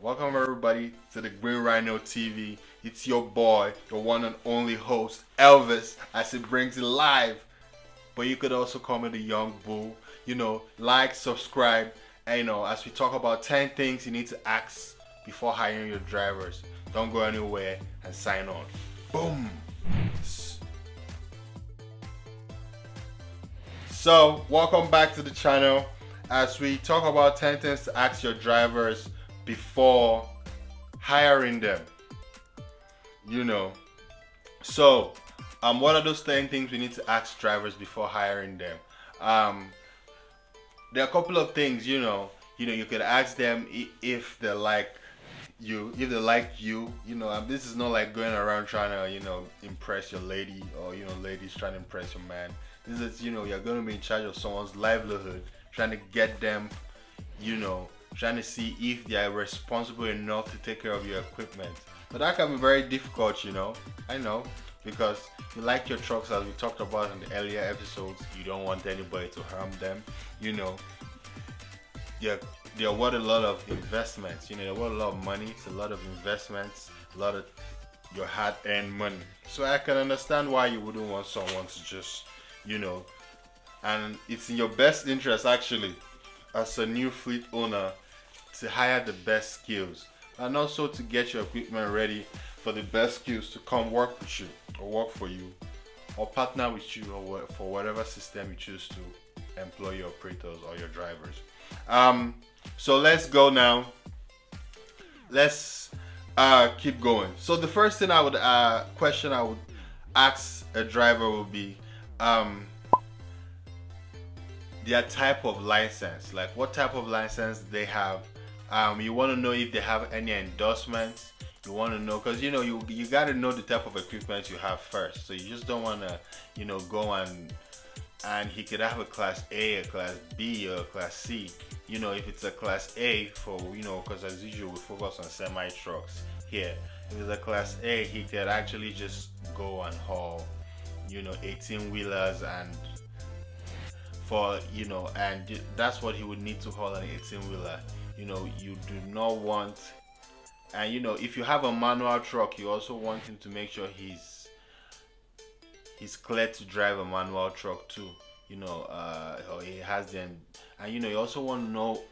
Welcome everybody to the Green Rhino TV. It's your boy, your one and only host, Elvis, as it brings it live. But you could also call me the Young Bull. Like, subscribe, and as we talk about 10 things you need to ask before hiring your drivers. Don't go anywhere and sign on. Boom. So, welcome back to the channel as we talk about 10 things to ask your drivers before hiring them. You know, so what are those 10 things we need to ask drivers before hiring them? Um, there are a couple of things. You could ask them if they like you. This is not like going around trying to impress your lady, or ladies trying to impress your man. This is you're going to be in charge of someone's livelihood, trying to get them, you know trying to see if they are responsible enough to take care of your equipment. But that can be very difficult. I know, because you like your trucks, as we talked about in the earlier episodes. You don't want anybody to harm them. you know yeah, they're worth a lot of investments. They're worth a lot of money. It's a lot of investments, a lot of your hard-earned money. So I can understand why you wouldn't want someone to just, you know, and it's in your best interest actually, as a new fleet owner, to hire the best skills, and also to get your equipment ready for the best skills to come work with you, or work for you, or partner with you, or for whatever system you choose to employ your operators or your drivers. So let's go now. Let's keep going. So the first thing question I would ask a driver would be their type of license, like what type of license they have. You want to know if they have any endorsements. You want to know, because you got to know the type of equipment you have first. So you just don't want to go and he could have a class A, a class B, or a class C. If it's a class A, for because as usual we focus on semi trucks here. If it's a class A, he could actually just go and haul 18 wheelers, and that's what he would need to haul an 18 wheeler. You do not want, and if you have a manual truck, you also want him to make sure he's cleared to drive a manual truck too. Or he has them, and you also want to know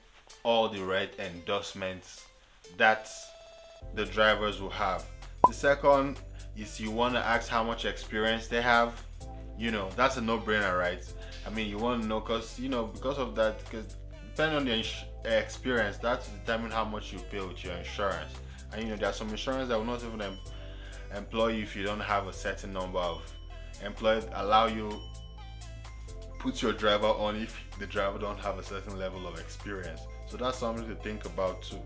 all the right endorsements that the drivers will have. The second is you want to ask how much experience they have. That's a no-brainer, right? I mean, you want to know, because of that, because depending on the experience, that will determine how much you pay with your insurance. And there are some insurance that will not even employ you if you don't have a certain number of employees. Allow you put your driver on if the driver don't have a certain level of experience. So that's something to think about too.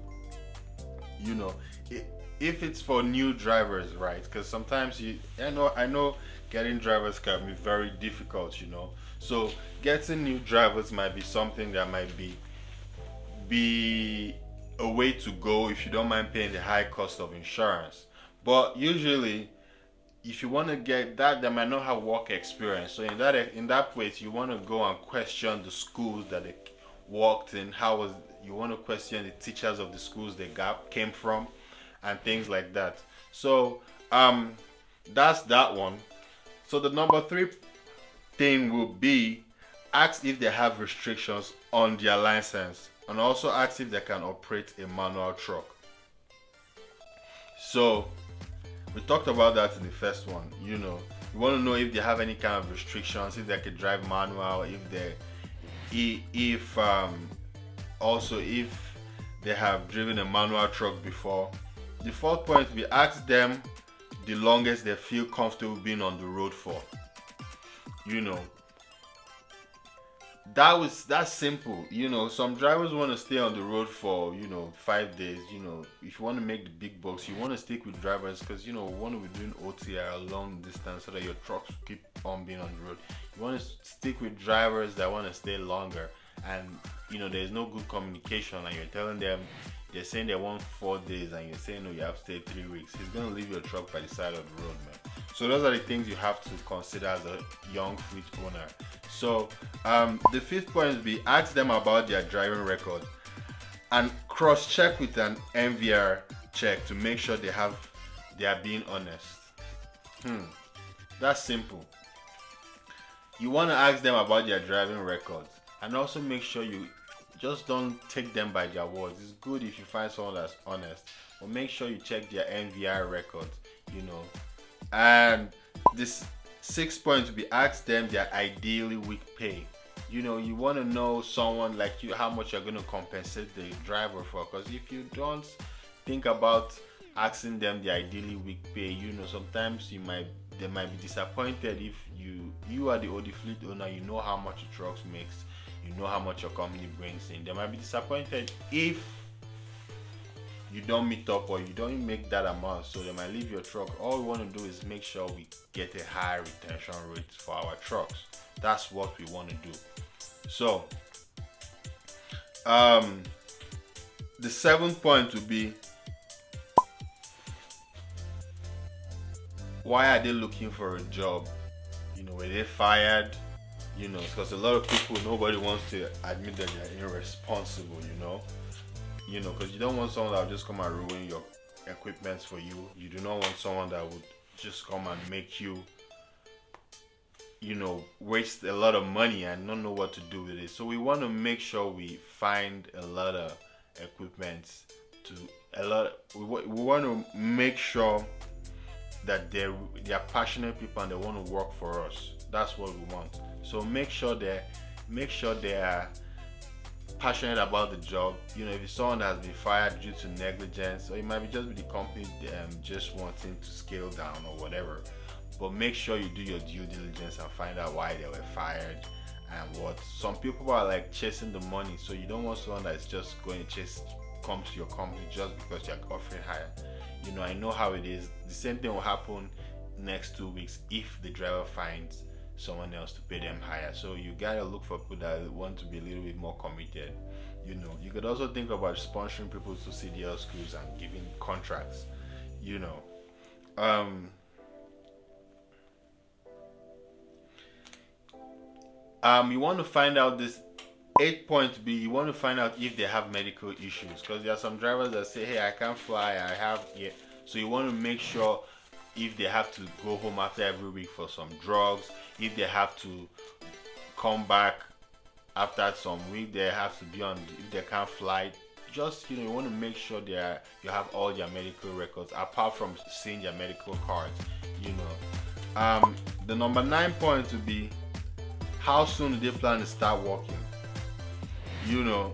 If it's for new drivers, right? Because sometimes I know getting drivers can be very difficult. So getting new drivers might be something that might be a way to go if you don't mind paying the high cost of insurance. But usually, if you want to get that, they might not have work experience. So in that place, you want to go and question the schools that they worked in. You want to question the teachers of the schools they came from, and things like that. So that's that one. So the number three thing will be ask if they have restrictions on their license, and also ask if they can operate a manual truck. So we talked about that in the first one. You want to know if they have any kind of restrictions, if they can drive manual, also if they have driven a manual truck before. The fourth point will be ask them the longest they feel comfortable being on the road for. That's simple. Some drivers want to stay on the road for 5 days. If you want to make the big bucks, you want to stick with drivers, because we want to be doing OTR, long distance, so that your trucks keep on being on the road. You want to stick with drivers that want to stay longer, and there's no good communication, and you're telling them, they're saying they want 4 days, and you're saying no, you have to stay 3 weeks. He's gonna leave your truck by the side of the road, man. So those are the things you have to consider as a young fleet owner. So the fifth point would be ask them about their driving record, and cross-check with an MVR check to make sure they are being honest. That's simple. You want to ask them about their driving records, and also make sure you just don't take them by their words. It's good if you find someone that's honest, but make sure you check their NVR records, you know. And this 6 point to be, ask them their ideally week pay. You know, you want to know someone like you, how much you're going to compensate the driver for, because if you don't think about asking them the ideally week pay, you know, sometimes they might be disappointed if you are the OD fleet owner, you know how much your trucks makes, you know how much your company brings in. They might be disappointed if you don't meet up or you don't make that amount, so they might leave your truck. All we want to do is make sure we get a high retention rate for our trucks. That's what we want to do. So the 7th point would be, why are they looking for a job? You know, were they fired? You know, because a lot of people, nobody wants to admit that they're irresponsible, you know, because you don't want someone that will just come and ruin your equipment for you. You do not want someone that would just come and make you, you know, waste a lot of money and not know what to do with it. So we want to make sure we find a lot of equipment we want to make sure that they're passionate people and they want to work for us. That's what we want. So make sure they are passionate about the job. You know, if it's someone that has been fired due to negligence, or it might be just be the company just wanting to scale down or whatever, but make sure you do your due diligence and find out why they were fired and what. Some people are like chasing the money, so you don't want someone that's just going to come to your company just because you're offering higher. You know, I know how it is. The same thing will happen next 2 weeks if the driver finds someone else to pay them higher. So you gotta look for people that want to be a little bit more committed. You know, you could also think about sponsoring people to CDL schools and giving contracts. You know, you want to find out this 8 point B. You want to find out if they have medical issues, because there are some drivers that say, hey, I can't fly, I have, yeah. So you want to make sure if they have to go home after every week for some drugs, if they have to come back after some week, they have to be on, if they can't fly, just, you know, you want to make sure you have all their medical records apart from seeing their medical cards, you know. The number 9 point would be, how soon do they plan to start working? You know,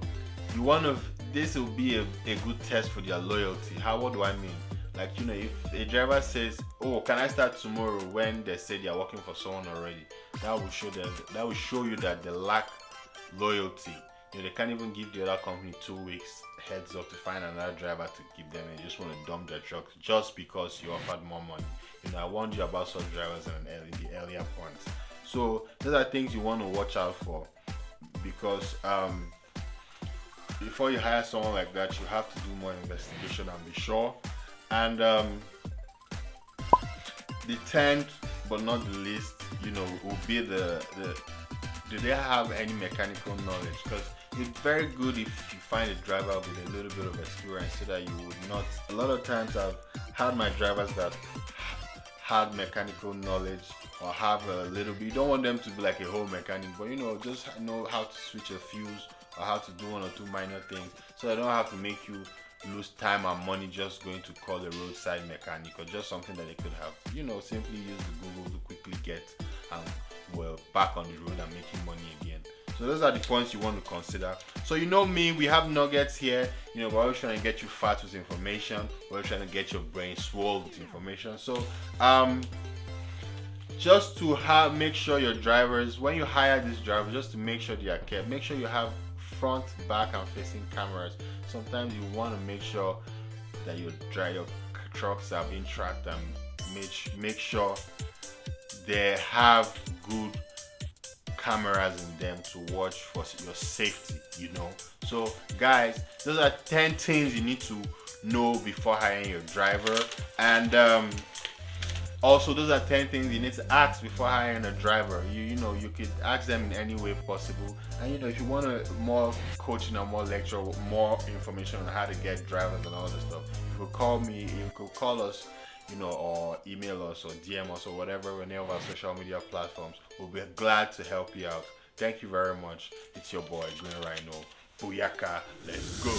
this will be a good test for their loyalty. What do I mean? Like, you know, if a driver says, oh, can I start tomorrow, when they say they are working for someone already, that will show you that they lack loyalty. You know, they can't even give the other company 2 weeks heads up to find another driver to keep them, and just want to dump their truck just because you offered more money. You know, I warned you about such drivers in the earlier points. So those are things you want to watch out for, because before you hire someone like that, you have to do more investigation and be sure. And the 10th but not the least, you know, will be the do they have any mechanical knowledge? Because it's very good if you find a driver with a little bit of experience, so that you would not. A lot of times I've had my drivers that had mechanical knowledge or have a little bit. You don't want them to be like a whole mechanic, but you know, just know how to switch a fuse or how to do 1 or 2 minor things, so they don't have to make you lose time and money just going to call a roadside mechanic, or just something that they could have, you know, simply use the Google to quickly get back on the road and making money again. So those are the points you want to consider. So you know me, we have nuggets here. You know, we're always trying to get you fat with information. We're trying to get your brain swole with information. So just to make sure your drivers, when you hire this driver, just to make sure they are kept, make sure you have front, back, and facing cameras. Sometimes you want to make sure that your trucks are being tracked, and make sure they have good cameras in them to watch for your safety, you know. So guys, those are 10 things you need to know before hiring your driver. And Also, those are 10 things you need to ask before hiring a driver. You could ask them in any way possible. And if you want more coaching or more lecture, more information on how to get drivers and all this stuff, you could call me. You could call us, or email us or DM us or whatever on any of our social media platforms. We'll be glad to help you out. Thank you very much. It's your boy Green Rhino. Booyaka. Let's go.